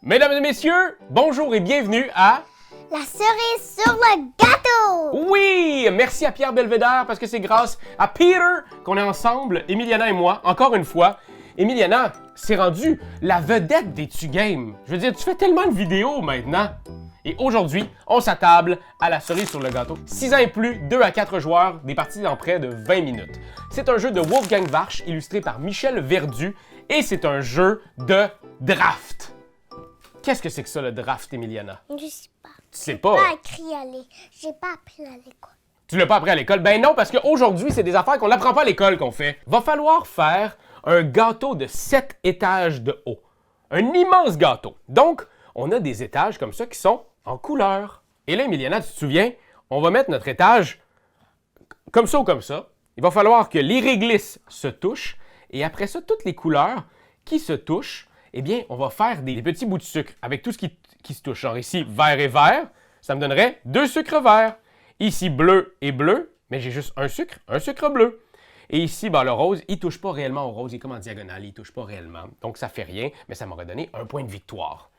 Mesdames et messieurs, bonjour et bienvenue à... La cerise sur le gâteau! Oui! Merci à Pierre Belvédère parce que c'est grâce à Peter qu'on est ensemble, Emiliana et moi, encore une fois. Emiliana, c'est rendu la vedette des Tu-Games. Je veux dire, tu fais tellement de vidéos maintenant. Et aujourd'hui, on s'attable à la cerise sur le gâteau. 6 ans et plus, 2 à 4 joueurs, des parties en près de 20 minutes. C'est un jeu de Wolfgang Warsch illustré par Michel Verdu et c'est un jeu de draft. Qu'est-ce que c'est que ça, le draft, Emiliana? Je sais pas. Tu sais pas? J'ai pas appris à l'école. Tu l'as pas appris à l'école? Ben non, parce qu'aujourd'hui, c'est des affaires qu'on n'apprend pas à l'école qu'on fait. Va falloir faire un gâteau de 7 étages de haut. Un immense gâteau. Donc, on a des étages comme ça qui sont en couleur. Et là, Emiliana, tu te souviens, on va mettre notre étage comme ça ou comme ça. Il va falloir que les réglisses se touchent. Et après ça, toutes les couleurs qui se touchent, eh bien, on va faire des petits bouts de sucre avec tout ce qui se touche. Genre ici, vert et vert, ça me donnerait 2 sucres verts. Ici, bleu et bleu, mais j'ai juste un sucre bleu. Et ici, ben, le rose, il ne touche pas réellement au rose, il est comme en diagonale, il ne touche pas réellement. Donc, ça ne fait rien, mais ça m'aurait donné un point de victoire.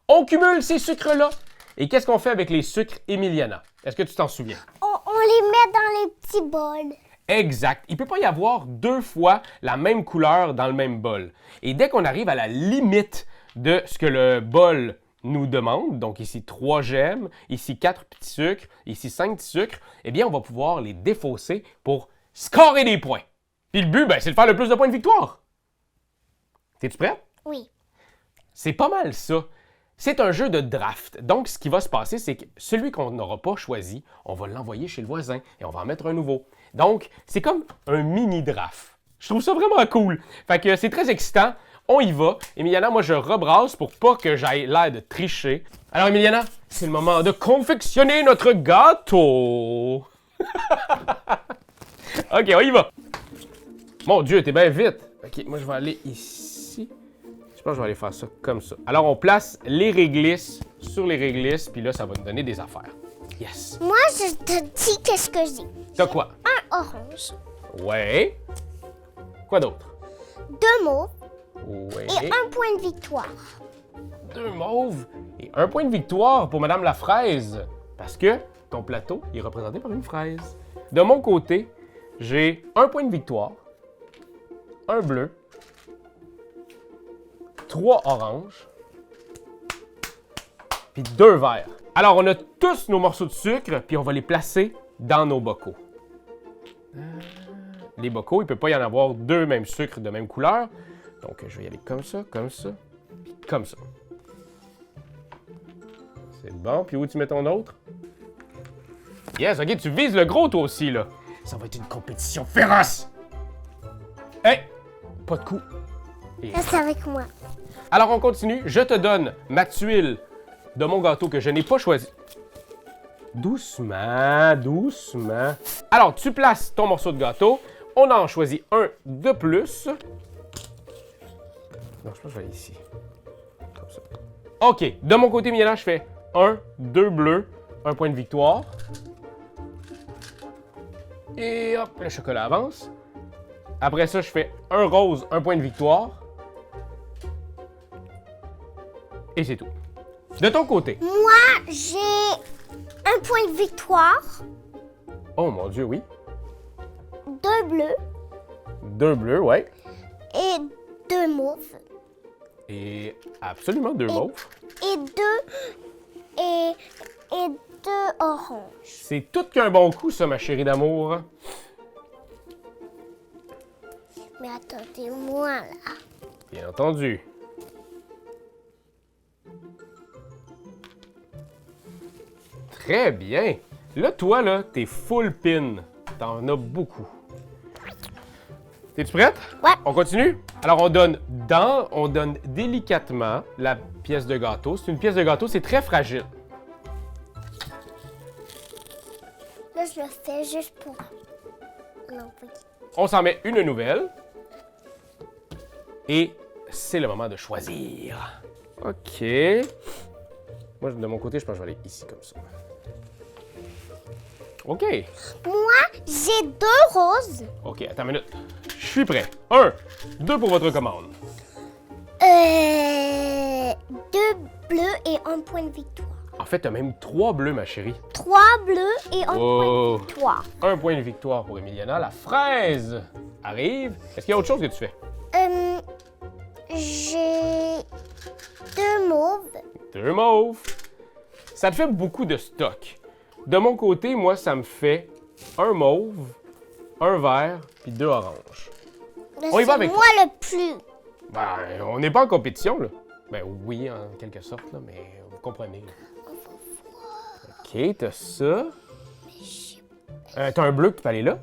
On cumule ces sucres-là. Et qu'est-ce qu'on fait avec les sucres Emiliana? Est-ce que tu t'en souviens? On les met dans les petits bols. Exact. Il ne peut pas y avoir 2 fois la même couleur dans le même bol. Et dès qu'on arrive à la limite de ce que le bol nous demande, donc ici 3 gemmes, ici 4 petits sucres, ici 5 petits sucres, eh bien, on va pouvoir les défausser pour scorer des points. Puis le but, ben, c'est de faire le plus de points de victoire. T'es-tu prêt? Oui. C'est pas mal ça. C'est un jeu de draft. Donc, ce qui va se passer, c'est que celui qu'on n'aura pas choisi, on va l'envoyer chez le voisin et on va en mettre un nouveau. Donc, c'est comme un mini-draft. Je trouve ça vraiment cool. Fait que c'est très excitant. On y va. Emiliana, moi, je rebrasse pour pas que j'aille l'air de tricher. Alors, Emiliana, c'est le moment de confectionner notre gâteau. OK, on y va. Mon Dieu, t'es bien vite. OK, moi, je vais aller ici. Je pense que je vais aller faire ça comme ça. Alors, on place les réglisses sur les réglisses, puis là, ça va nous donner des affaires. Yes. Moi, je te dis qu'est-ce que j'ai. T'as quoi? Un orange, Ouais. Quoi d'autre? 2 mauves Ouais. et 1 point de victoire. 2 mauves et 1 point de victoire pour Madame la fraise. Parce que ton plateau est représenté par une fraise. De mon côté, j'ai 1 point de victoire, 1 bleu, 3 oranges, puis 2 verts. Alors, on a tous nos morceaux de sucre, puis on va les placer dans nos bocaux. Les bocaux, il ne peut pas y en avoir 2 mêmes sucres de même couleur. Donc, je vais y aller comme ça, puis comme ça. C'est bon. Puis où tu mets ton autre? Yes, OK, tu vises le gros, toi aussi, là. Ça va être une compétition féroce! Hey! Pas de coup. Et... Reste avec moi. Alors, on continue. Je te donne ma tuile de mon gâteau que je n'ai pas choisi. Doucement, doucement. Alors, tu places ton morceau de gâteau. On en choisit un de plus. Non, je pense que je vais aller ici. Comme ça. OK. De mon côté, Miela, je fais 1, 2 bleus, 1 point de victoire. Et hop, le chocolat avance. Après ça, je fais 1 rose, 1 point de victoire. Et c'est tout. De ton côté. Moi, j'ai 1 point de victoire, Oh mon Dieu, oui. 2 bleus 2 bleus, ouais. et 2 mauves. Et absolument 2 mauves. Et 2 oranges. C'est tout qu'un bon coup, ça, ma chérie d'amour. Mais attendez-moi là. Bien entendu. Très bien. Là, toi, là, t'es full pin. T'en as beaucoup. T'es-tu prête? Ouais. On continue? Alors, on donne délicatement la pièce de gâteau. C'est une pièce de gâteau, c'est très fragile. Là, je le fais juste pour l'envoyer. On s'en met une nouvelle. Et c'est le moment de choisir. OK. Moi, de mon côté, je pense que je vais aller ici comme ça. OK. Moi, j'ai 2 roses. OK, attends une minute. Je suis prêt. 1, 2 pour votre commande. 2 bleus et 1 point de victoire. En fait, t'as même 3 bleus, ma chérie. 3 bleus et 1 point de victoire. Un point de victoire pour Emiliana. La fraise arrive. Est-ce qu'il y a autre chose que tu fais? J'ai 2 mauves. 2 mauves. Ça te fait beaucoup de stock. De mon côté, moi, ça me fait un mauve, un vert, puis 2 oranges. On y va avec moi le plus. Ben, on n'est pas en compétition, là. Ben oui, en quelque sorte, là, mais vous comprenez. OK, t'as ça. T'as un bleu que tu peux aller là.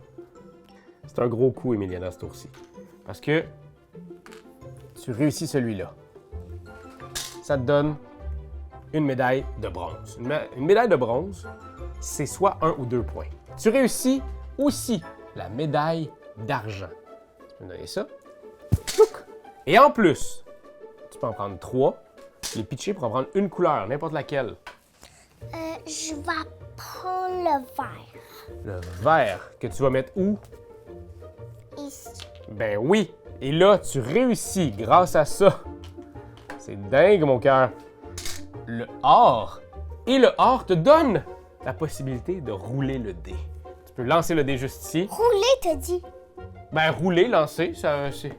C'est un gros coup, Emiliana, ce tour-ci. Parce que tu réussis celui-là. Ça te donne une médaille de bronze. Une médaille de bronze, c'est soit 1 ou 2 points. Tu réussis aussi la médaille d'argent. Tu peux me donner ça. Et en plus, tu peux en prendre 3. Les pitchés pour en prendre une couleur, n'importe laquelle. Je vais prendre le vert. Le vert que tu vas mettre où? Ici. Ben oui. Et là, tu réussis grâce à ça. C'est dingue, mon cœur. Le or. Et le or te donne la possibilité de rouler le dé. Tu peux lancer le dé juste ici. Rouler, t'as dit? Ben, rouler, lancer, ça, c'est...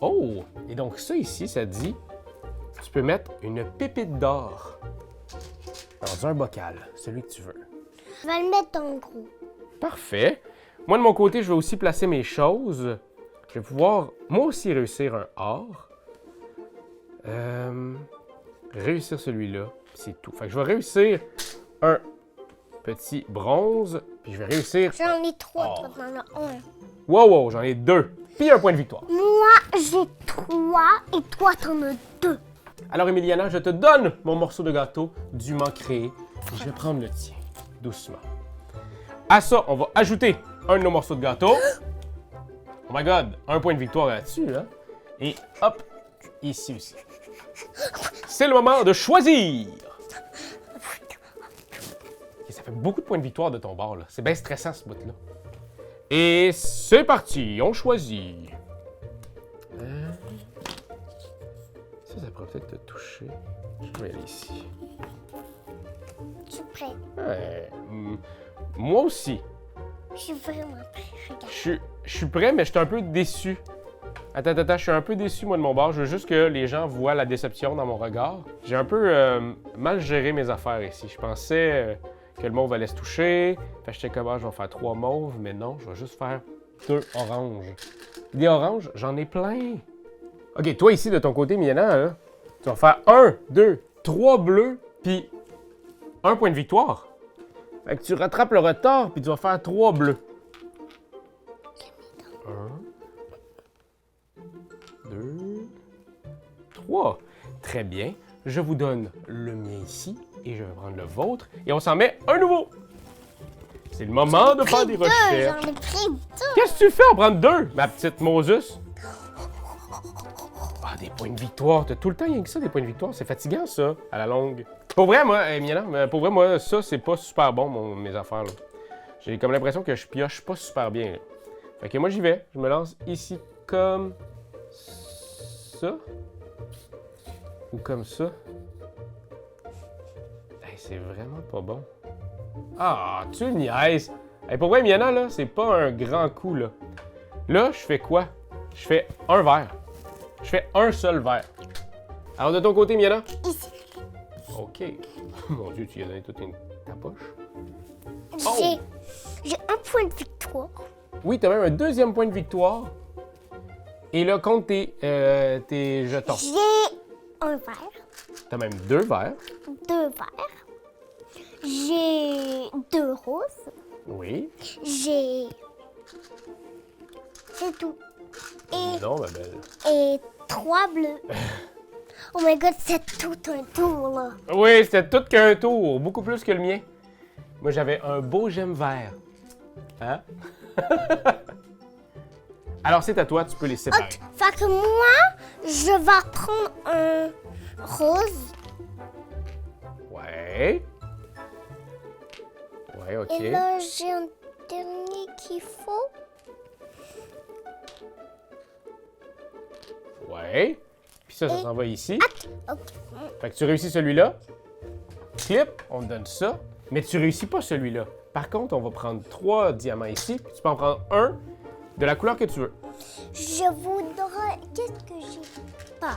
Oh! Et donc, ça ici, ça dit... Tu peux mettre une pépite d'or dans un bocal, celui que tu veux. Je vais le mettre dans le gros. Parfait. Moi, de mon côté, je vais aussi placer mes choses. Je vais pouvoir, moi aussi, réussir un or. Réussir celui-là, c'est tout. Fait que je vais réussir un petit bronze, puis je vais réussir... J'en ai 3, Oh. toi t'en as 1. Wow, j'en ai 2. Puis un point de victoire. Moi, j'ai 3 et toi, t'en as 2. Alors, Emiliana, je te donne mon morceau de gâteau dûment créé. Et je vais prendre le tien, doucement. À ça, on va ajouter un de nos morceaux de gâteau. Oh my God, un point de victoire là-dessus, hein? Et hop, ici aussi. C'est le moment de choisir! Et ça fait beaucoup de points de victoire de ton bord, là. C'est bien stressant, ce bout-là. Et c'est parti, on choisit. Ça pourrait peut-être te toucher. Je vais aller ici. Je suis prêt. Moi aussi. Je suis vraiment prêt. Regarde. Je suis prêt, mais je suis un peu déçu. Attends, je suis un peu déçu, moi, de mon bord. Je veux juste que les gens voient la déception dans mon regard. J'ai un peu mal géré mes affaires ici. Je pensais que le mauve allait se toucher. Fait que j'étais comme, je vais faire 3 mauves, mais non, je vais juste faire 2 oranges. Des oranges, j'en ai plein. OK, toi ici, de ton côté, Miana, là, tu vas faire 1, 2, 3 bleus, puis 1 point de victoire. Fait que tu rattrapes le retard, puis tu vas faire 3 bleus. 1, 2, 3. Très bien. Je vous donne le mien ici, et je vais prendre le vôtre, et on s'en met un nouveau. C'est le moment de faire des recherches. J'en ai pris 2. Qu'est-ce que tu fais en prendre 2, ma petite Moses? Ah, des points de victoire. T'as tout le temps rien que ça, des points de victoire. C'est fatigant, ça, à la longue. Pour vrai, moi, Miana, pour vrai, moi, ça, c'est pas super bon, mes affaires, là. J'ai comme l'impression que je pioche pas super bien, là. Fait que moi, j'y vais. Je me lance ici comme ça. Ou comme ça. Hey, c'est vraiment pas bon. Ah, tu niaises. Hey, pour vrai, Miana, là, c'est pas un grand coup, là. Là, je fais quoi? Je fais un verre. Je fais un seul verre. Alors, de ton côté, Miana? Ici. OK. Mon Dieu, tu y as donné toute ta poche. J'ai 1 point de victoire. Oui, t'as même un deuxième point de victoire. Et là, compte tes jetons. J'ai un verre. T'as même 2 verres. 2 verres. J'ai 2 roses. Oui. C'est tout. Non, ma belle. Et 3 bleus. Oh my God, c'est tout un tour, là. Oui, c'était tout qu'un tour. Beaucoup plus que le mien. Moi, j'avais un beau gemme vert. Hein? Alors, c'est à toi, tu peux les séparer. Ok, fait que moi, je vais prendre un rose. Ouais. Ouais, OK. Et là, j'ai un dernier qu'il faut. Ouais. Puis Puis ça s'en va ici. Ok. Fait que tu réussis celui-là. Clip, on te donne ça. Mais tu réussis pas celui-là. Par contre, on va prendre 3 diamants ici. Puis tu peux en prendre un de la couleur que tu veux. Je voudrais... Qu'est-ce que j'ai pas?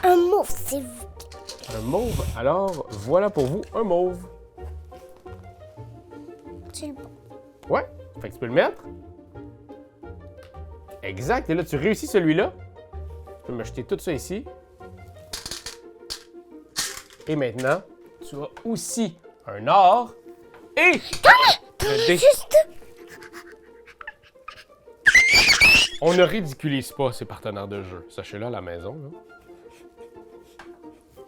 Un mauve, s'il vous plaît. Un mauve. Alors, voilà pour vous un mauve. C'est le bon. Ouais. Fait que tu peux le mettre. Exact. Et là, tu réussis celui-là. Tu peux m'acheter tout ça ici. Et maintenant, tu as aussi un or. Et... le dé. Juste... On ne ridiculise pas ses partenaires de jeu. Sachez-le à la maison. Là.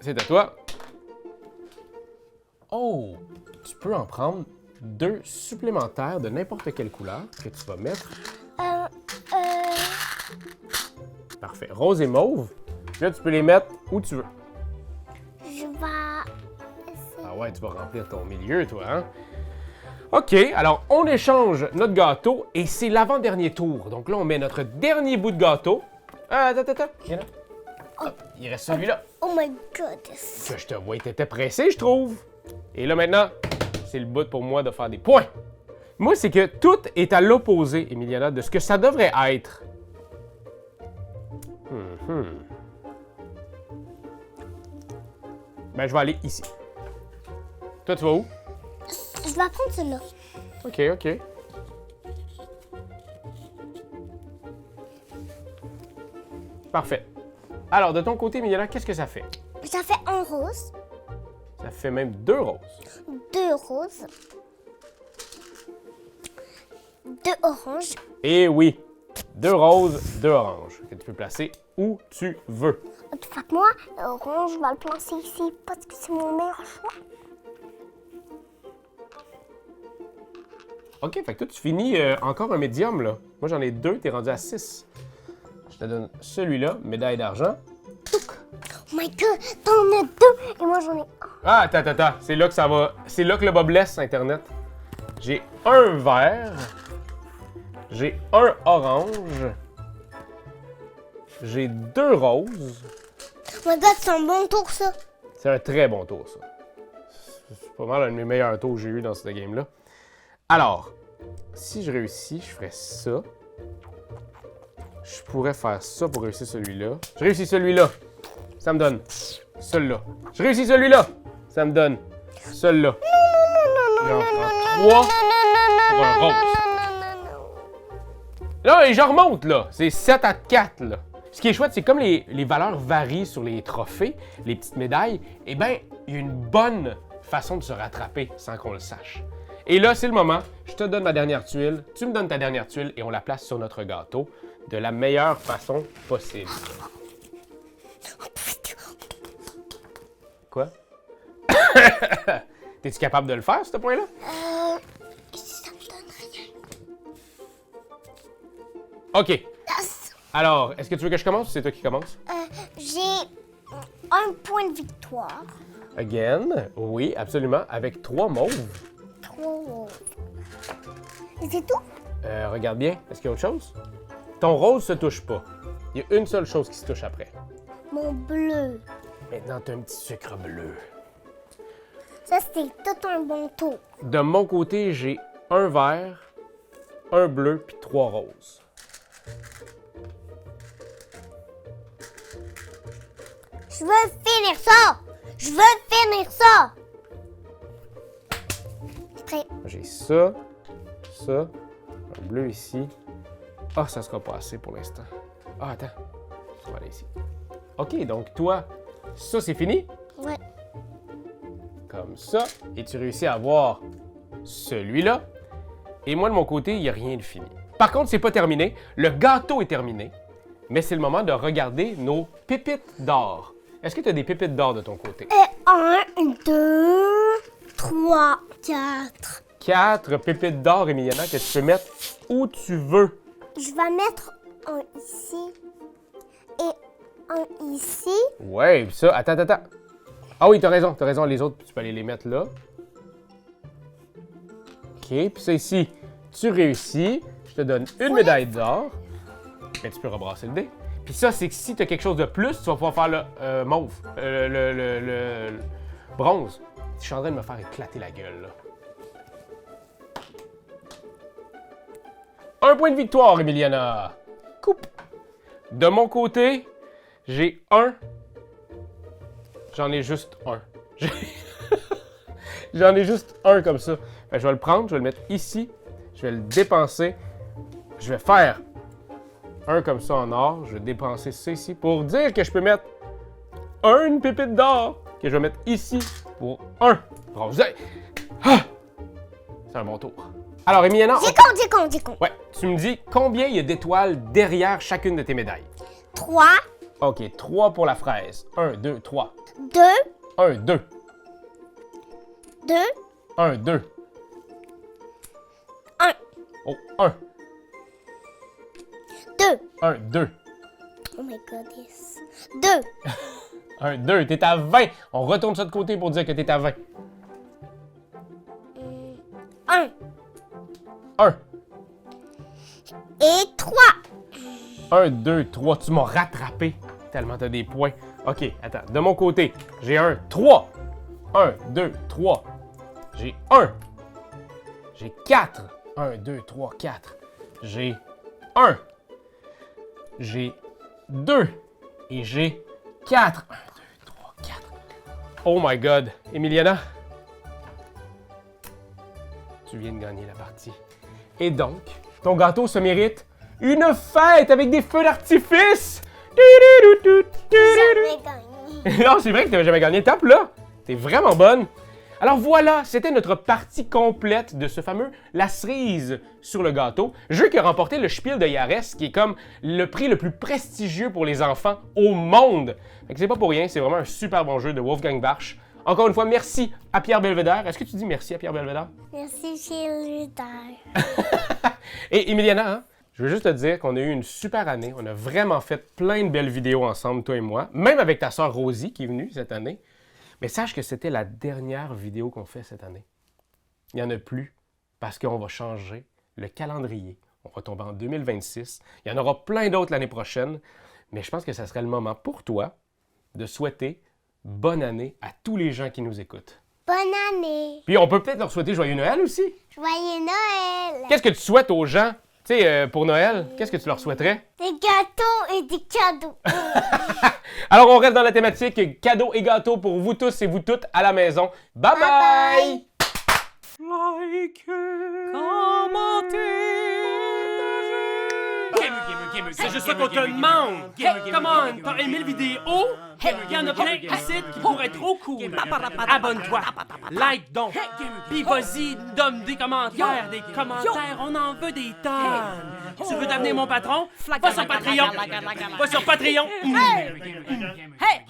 C'est à toi. Oh! Tu peux en prendre 2 supplémentaires de n'importe quelle couleur que tu vas mettre. Parfait. Rose et mauve. Là, tu peux les mettre où tu veux. Je vais... Ah ouais, tu vas remplir ton milieu, toi, hein? OK, alors on échange notre gâteau et c'est l'avant-dernier tour. Donc là, on met notre dernier bout de gâteau. Attends. Viens là. Hop, il reste celui-là. Oh my god. Que je te vois, t'étais pressé, je trouve. Et là, maintenant, c'est le bout pour moi de faire des points. Moi, c'est que tout est à l'opposé, Emiliana, de ce que ça devrait être. Ben, je vais aller ici. Toi, tu vas où? Je vais prendre celui-là. OK. Parfait. Alors, de ton côté, Emiliana, qu'est-ce que ça fait? Ça fait un rose, Ça fait même 2 roses. 2 roses, 2 oranges. Et oui, 2 roses, 2 oranges, que tu peux placer où tu veux. Fait que moi, l'orange, je vais le placer ici parce que c'est mon meilleur choix. OK, fait que toi, tu finis encore un médium, là. Moi, j'en ai 2, t'es rendu à 6. Je te donne celui-là, médaille d'argent. Oh my god, t'en as 2 et moi j'en ai 1. Ah, attends. C'est là que ça va. C'est là que le bas blesse, Internet. J'ai un vert. J'ai un orange. J'ai 2 roses. Oh my god, c'est un bon tour ça. C'est un très bon tour, ça. C'est pas mal un de mes meilleurs tours que j'ai eu dans cette game-là. Alors, si je réussis, je ferais ça. Je pourrais faire ça pour réussir celui-là. Je réussis celui-là. Ça me donne celui-là. Je réussis celui-là. Ça me donne celui-là. J'en prends 3 pour un rose. Là, et je remonte, là. C'est 7 à 4, là. Ce qui est chouette, c'est comme les valeurs varient sur les trophées, les petites médailles, eh bien, il y a une bonne façon de se rattraper sans qu'on le sache. Et là, c'est le moment. Je te donne ma dernière tuile, tu me donnes ta dernière tuile et on la place sur notre gâteau de la meilleure façon possible. Quoi? T'es-tu capable de le faire, ce point-là? Ça me donne rien. OK. Yes. Alors, est-ce que tu veux que je commence ou c'est toi qui commence? J'ai un point de victoire. Again. Oui, absolument. Avec 3 mauves. 3 roses. Et c'est tout? Regarde bien. Est-ce qu'il y a autre chose? Ton rose se touche pas. Il y a une seule chose qui se touche après. Mon bleu. Maintenant, t'as un petit sucre bleu. Ça, c'était tout un bon tour. De mon côté, j'ai un vert, un bleu, puis 3 roses. Je veux finir ça! Je veux finir ça! Prêt. J'ai ça, un bleu ici. Ah, ça sera pas assez pour l'instant. Ah, attends. On va aller ici. OK, donc toi, ça, c'est fini? Ouais. Comme ça. Et tu réussis à avoir celui-là. Et moi, de mon côté, il n'y a rien de fini. Par contre, c'est pas terminé. Le gâteau est terminé. Mais c'est le moment de regarder nos pépites d'or. Est-ce que tu as des pépites d'or de ton côté? 1, 2, 3, 4. 4 pépites d'or, Emiliana, que tu peux mettre où tu veux. Je vais mettre un ici et un ici. Ouais, puis ça, attends. Ah oui, t'as raison, les autres, tu peux aller les mettre là. OK, puis ça ici, tu réussis. Je te donne une médaille d'or. Mais tu peux rebrasser le dé. Puis ça, c'est que si tu as quelque chose de plus, tu vas pouvoir faire le mauve, le bronze. Je suis en train de me faire éclater la gueule, là. 1 point de victoire, Emiliana. Coupe. De mon côté, j'ai un. J'en ai juste un. J'en ai juste un comme ça. Fait que je vais le prendre, je vais le mettre ici. Je vais le dépenser. Je vais faire un comme ça en or. Je vais dépenser ça ici pour dire que je peux mettre une pépite d'or que je vais mettre ici pour un bronze. Ah! C'est un bon tour. Alors, Emiliana... J'ai compte. Ouais, tu me dis combien il y a d'étoiles derrière chacune de tes médailles? 3. OK, 3 pour la fraise. 1, 2, 3. 2. 1, 2. 2. 1, 2. 1. Oh, 1. 2. 1, 2. Oh my god, yes. 2. 1, 2. T'es à 20. On retourne ça de côté pour dire que t'es à 20. 1. 1. Et 3. 1, 2, 3. Tu m'as rattrapé tellement t'as des points. OK, attends. De mon côté, j'ai un 3. 1, 2, 3. J'ai 1. J'ai 4. 1, 2, 3, 4. J'ai 1. J'ai 2. Et j'ai 4. 1, 2, 3, 4. Oh my God. Emiliana, tu viens de gagner la partie. Et donc, ton gâteau se mérite une fête avec des feux d'artifice! J'avais gagné. Non, c'est vrai que tu n'avais jamais gagné. Tape là! T'es vraiment bonne! Alors voilà, c'était notre partie complète de ce fameux La cerise sur le gâteau, jeu qui a remporté le Spiel de Jahres, qui est comme le prix le plus prestigieux pour les enfants au monde. Fait que c'est pas pour rien, c'est vraiment un super bon jeu de Wolfgang Warsch. Encore une fois, merci à Pierre Belvédère. Est-ce que tu dis merci à Pierre Belvédère? Merci, Chiludar. Et Emiliana, hein, je veux juste te dire qu'on a eu une super année. On a vraiment fait plein de belles vidéos ensemble, toi et moi. Même avec ta sœur Rosie qui est venue cette année. Mais sache que c'était la dernière vidéo qu'on fait cette année. Il n'y en a plus parce qu'on va changer le calendrier. On va tomber en 2026. Il y en aura plein d'autres l'année prochaine. Mais je pense que ça serait le moment pour toi de souhaiter bonne année à tous les gens qui nous écoutent. Bonne année. Puis on peut peut-être leur souhaiter Joyeux Noël aussi. Joyeux Noël. Qu'est-ce que tu souhaites aux gens, tu sais, pour Noël? Qu'est-ce que tu leur souhaiterais? Des gâteaux et des cadeaux. Alors, on reste dans la thématique cadeaux et gâteaux pour vous tous et vous toutes à la maison. Bye bye! Like, C'est juste ça qu'on te demande! Hey, come on! T'as aimé le vidéo? Hey, y'en a plein ici qui pourraient être trop cool! Abonne-toi! Like donc! Pis vas-y, donne des commentaires! Des commentaires, on en veut des tonnes! Tu veux devenir mon patron? Va sur Patreon! Va sur Patreon! Hey!